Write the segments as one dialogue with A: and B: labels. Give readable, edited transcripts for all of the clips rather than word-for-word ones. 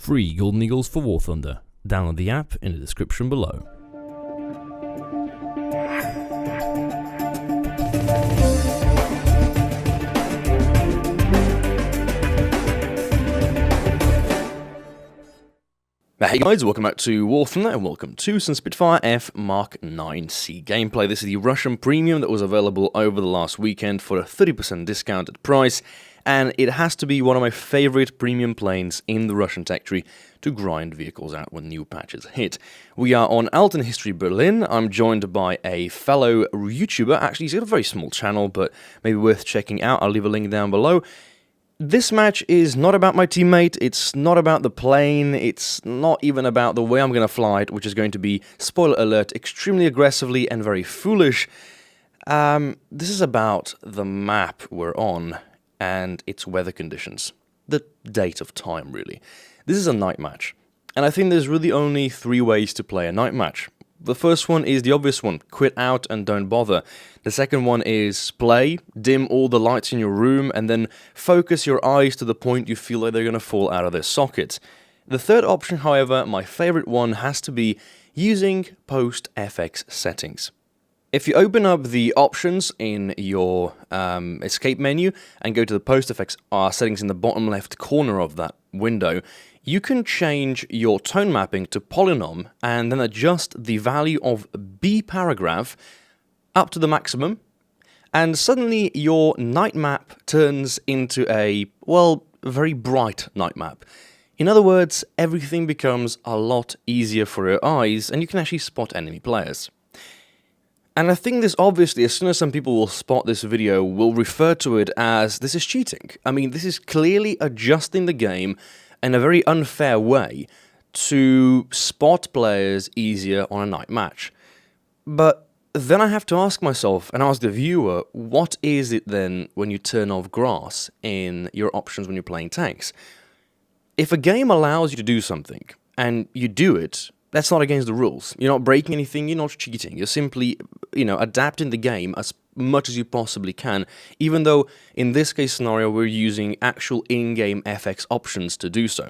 A: free Golden Eagles for War Thunder. Download the app in the description below. Hey guys, welcome back to War Thunder and welcome to some Spitfire F Mark 9C gameplay. This is the Russian Premium that was available over the last weekend for a 30% discounted price, and it has to be one of my favorite premium planes in the Russian tech tree to grind vehicles out when new patches hit. We are on Alten History Berlin. I'm joined by a fellow YouTuber. Actually, he's got a very small channel, but maybe worth checking out. I'll leave a link down below. This match is not about my teammate, it's not about the plane, it's not even about the way I'm going to fly it, which is going to be, spoiler alert, extremely aggressively and very foolish. This is about the map we're on and its weather conditions. The date of time, really. This is a night match, and I think there's really only 3 ways to play a night match. The first one is the obvious one, quit out and don't bother. The second one is play, dim all the lights in your room, and then focus your eyes to the point you feel like they're going to fall out of their sockets. The third option, however, my favorite one, has to be using post-FX settings. If you open up the options in your escape menu and go to the post-FX settings in the bottom left corner of that window, you can change your tone mapping to polynom and then adjust the value of B paragraph up to the maximum, and suddenly your night map turns into a, well, very bright night map. In other words, everything becomes a lot easier for your eyes and you can actually spot enemy players. And I think this obviously, as soon as some people will spot this video, will refer to it as this is cheating. I mean, this is clearly adjusting the game in a very unfair way to spot players easier on a night match. But then I have to ask myself, and ask the viewer, what is it then when you turn off grass in your options when you're playing tanks? If a game allows you to do something, and you do it, that's not against the rules. You're not breaking anything, you're not cheating. You're simply, adapting the game as much as you possibly can, even though in this case scenario we're using actual in-game FX options to do so.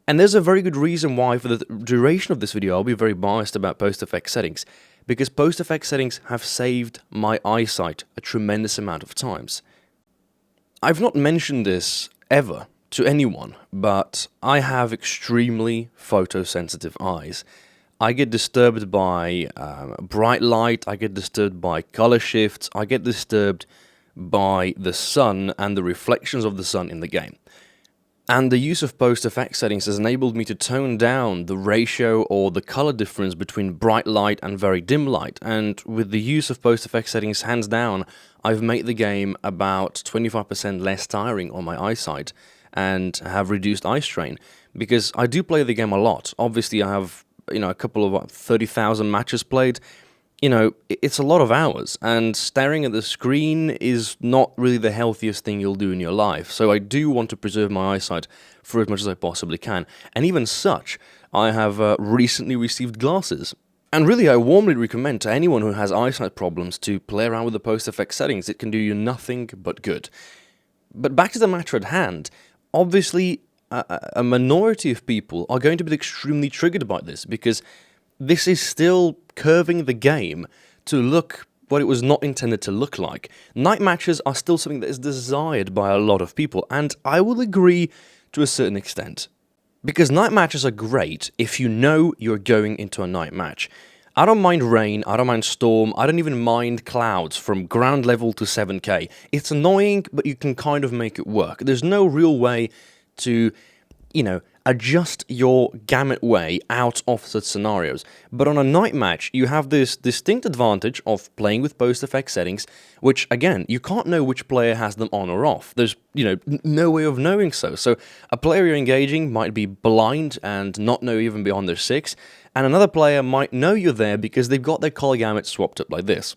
A: And there's a very good reason why for the duration of this video I'll be very biased about post-FX settings, because post-FX settings have saved my eyesight a tremendous amount of times. I've not mentioned this ever to anyone, but I have extremely photosensitive eyes. I get disturbed by bright light, I get disturbed by color shifts, I get disturbed by the sun and the reflections of the sun in the game. And the use of post-FX settings has enabled me to tone down the ratio or the color difference between bright light and very dim light. And with the use of post-FX settings, hands down, I've made the game about 25% less tiring on my eyesight and have reduced eye strain. Because I do play the game a lot. Obviously, I have a couple of 30,000 matches played. It's a lot of hours, and staring at the screen is not really the healthiest thing you'll do in your life. So I do want to preserve my eyesight for as much as I possibly can. And even such, I have recently received glasses. And really, I warmly recommend to anyone who has eyesight problems to play around with the post-FX settings. It can do you nothing but good. But back to the matter at hand, obviously, a minority of people are going to be extremely triggered by this, because this is still curving the game to look what it was not intended to look like. Night matches are still something that is desired by a lot of people, and I will agree to a certain extent. Because night matches are great if you know you're going into a night match. I don't mind rain, I don't mind storm, I don't even mind clouds from ground level to 7k. It's annoying, but you can kind of make it work. There's no real way to, adjust your gamut way out of such scenarios. But on a night match, you have this distinct advantage of playing with post-FX settings, which, again, you can't know which player has them on or off. There's, no way of knowing so. So a player you're engaging might be blind and not know even beyond their 6, and another player might know you're there because they've got their color gamut swapped up like this.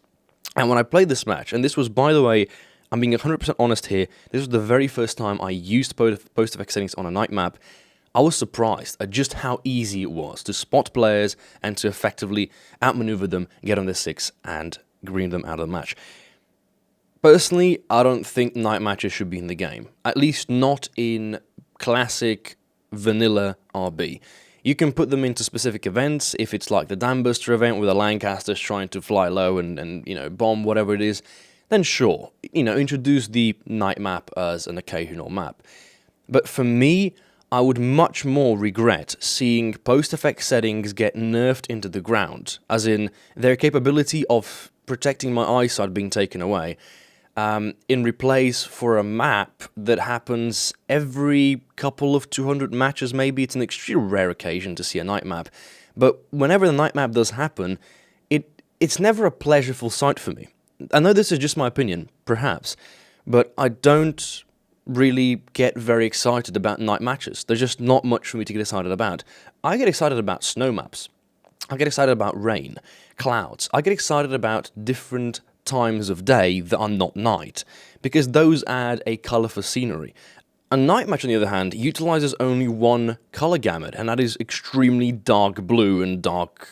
A: And when I played this match, and this was, by the way, I'm being 100% honest here, this was the very first time I used post-FX settings on a night map. I was surprised at just how easy it was to spot players and to effectively outmaneuver them, get on their 6, and green them out of the match. Personally, I don't think night matches should be in the game. At least not in classic vanilla RB. You can put them into specific events, if it's like the Dam Buster event where the Lancasters trying to fly low and bomb whatever it is, then sure, introduce the night map as an occasional map. But for me, I would much more regret seeing post-effect settings get nerfed into the ground, as in their capability of protecting my eyesight being taken away, in replace for a map that happens every couple of 200 matches maybe. It's an extremely rare occasion to see a night map, but whenever the night map does happen, it's never a pleasurable sight for me. I know this is just my opinion, perhaps, but I don't really get very excited about night matches. There's just not much for me to get excited about. I get excited about snow maps. I get excited about rain, clouds. I get excited about different times of day that are not night, because those add a colour for scenery. A night match, on the other hand, utilizes only one colour gamut, and that is extremely dark blue and dark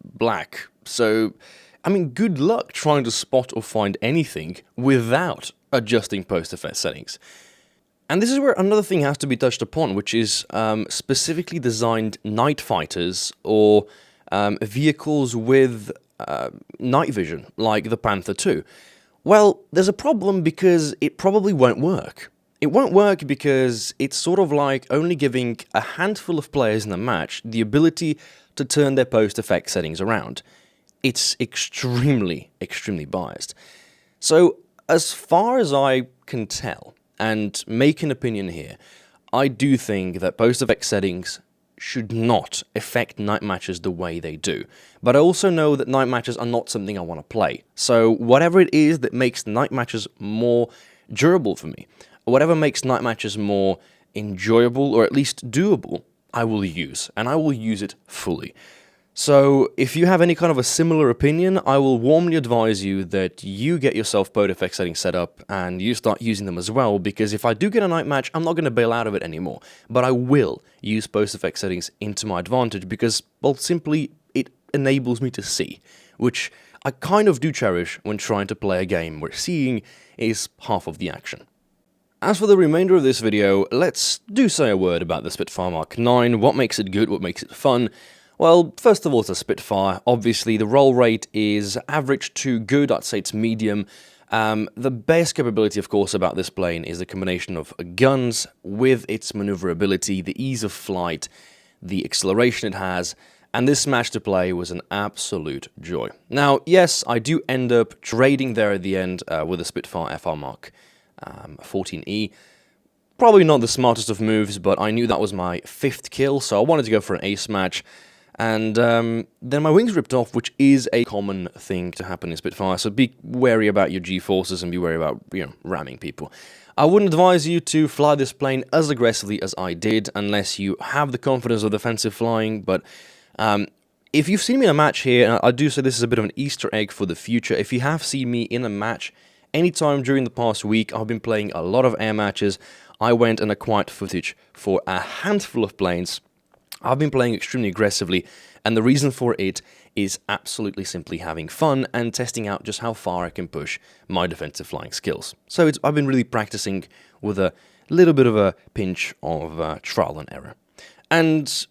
A: black. So, good luck trying to spot or find anything without adjusting post-effect settings. And this is where another thing has to be touched upon, which is specifically designed night fighters or vehicles with night vision, like the Panther II. Well, there's a problem because it probably won't work. It won't work because it's sort of like only giving a handful of players in a match the ability to turn their post-effect settings around. It's extremely, extremely biased. So, as far as I can tell, and make an opinion here, I do think that post-effect settings should not affect night matches the way they do. But I also know that night matches are not something I want to play. So whatever it is that makes night matches more durable for me, whatever makes night matches more enjoyable or at least doable, I will use, and I will use it fully. So, if you have any kind of a similar opinion, I will warmly advise you that you get yourself post-effect settings set up and you start using them as well, because if I do get a night match, I'm not going to bail out of it anymore. But I will use post-effect settings into my advantage because, well, simply, it enables me to see, which I kind of do cherish when trying to play a game where seeing is half of the action. As for the remainder of this video, let's do say a word about the Spitfire Mark 9, what makes it good, what makes it fun. Well, first of all, it's a Spitfire. Obviously, the roll rate is average to good. I'd say it's medium. The best capability, of course, about this plane is the combination of guns with its maneuverability, the ease of flight, the acceleration it has, and this match to play was an absolute joy. Now, yes, I do end up trading there at the end with a Spitfire FR Mark 14E. Probably not the smartest of moves, but I knew that was my 5th kill, so I wanted to go for an ace match. And then my wings ripped off, which is a common thing to happen in Spitfire, so be wary about your G-forces and be wary about, ramming people. I wouldn't advise you to fly this plane as aggressively as I did, unless you have the confidence of defensive flying, but if you've seen me in a match here, and I do say this is a bit of an Easter egg for the future, if you have seen me in a match anytime during the past week, I've been playing a lot of air matches. I went and acquired footage for a handful of planes. I've been playing extremely aggressively, and the reason for it is absolutely simply having fun and testing out just how far I can push my defensive flying skills. So I've been really practicing with a little bit of a pinch of trial and error. And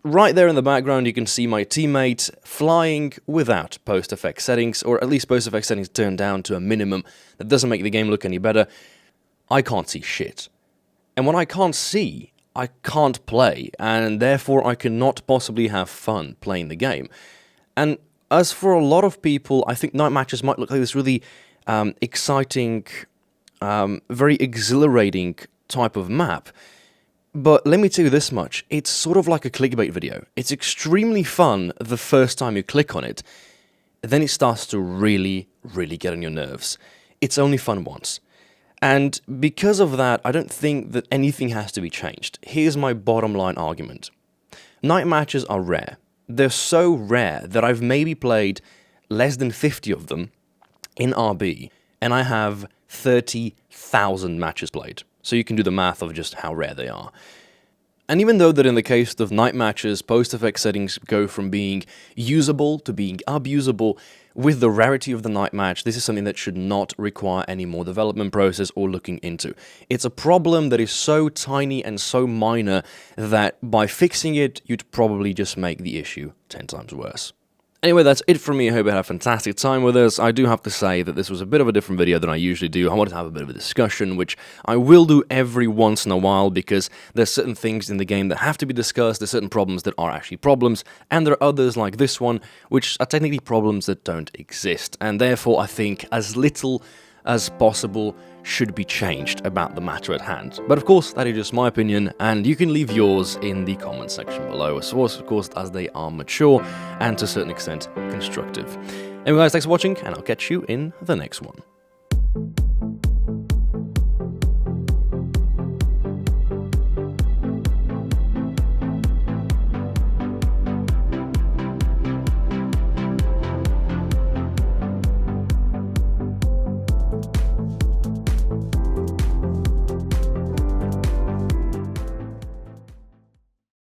A: right there in the background you can see my teammate flying without post-effect settings, or at least post-effect settings turned down to a minimum. That doesn't make the game look any better. I can't see shit. And when I can't see, I can't play, and therefore I cannot possibly have fun playing the game. And as for a lot of people, I think night matches might look like this really exciting, very exhilarating type of map. But let me tell you this much, it's sort of like a clickbait video. It's extremely fun the first time you click on it, then it starts to really, really get on your nerves. It's only fun once. And because of that, I don't think that anything has to be changed. Here's my bottom line argument. Night matches are rare. They're so rare that I've maybe played less than 50 of them in RB, and I have 30,000 matches played. So you can do the math of just how rare they are. And even though that in the case of night matches, post-effect settings go from being usable to being abusable, with the rarity of the night match, this is something that should not require any more development process or looking into. It's a problem that is so tiny and so minor that by fixing it, you'd probably just make the issue 10 times worse. Anyway, that's it from me. I hope you had a fantastic time with us. I do have to say that this was a bit of a different video than I usually do. I wanted to have a bit of a discussion, which I will do every once in a while, because there's certain things in the game that have to be discussed, there's certain problems that are actually problems, and there are others like this one, which are technically problems that don't exist, and therefore I think as little as possible should be changed about the matter at hand. But of course, that is just my opinion, and you can leave yours in the comment section below, of course, as they are mature and to a certain extent constructive. Anyway guys, thanks for watching, and I'll catch you in the next one.